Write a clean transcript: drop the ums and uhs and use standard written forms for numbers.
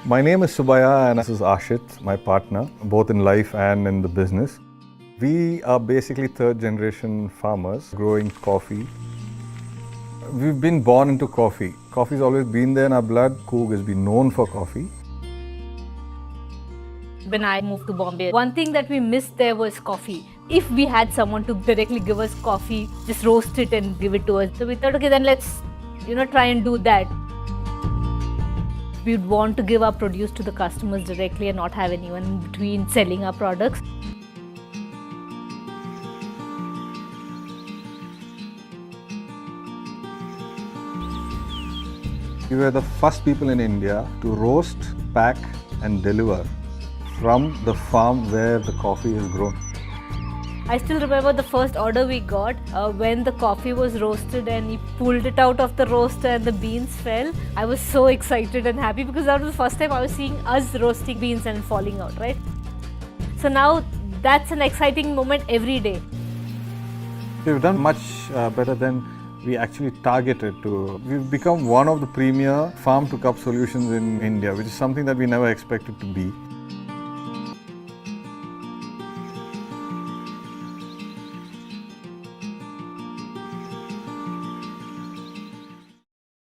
My name is Subaya and this is Ashit, my partner, both in life and in the business. We are basically third generation farmers growing coffee. We've been born into coffee. Coffee's always been there in our blood. Coorg has been known for coffee. When I moved to Bombay, one thing that we missed there was coffee. If we had someone to directly give us coffee, just roast it and give it to us. So we thought, okay, then let's, try and do that. We'd want to give our produce to the customers directly and not have anyone in between selling our products. We were the first people in India to roast, pack and deliver from the farm where the coffee is grown. I still remember the first order we got when the coffee was roasted and he pulled it out of the roaster and the beans fell. I was so excited and happy because that was the first time I was seeing us roasting beans and falling out, right? So now that's an exciting moment every day. We've done much better than we actually targeted to. We've become one of the premier farm to cup solutions in India, which is something that we never expected to be.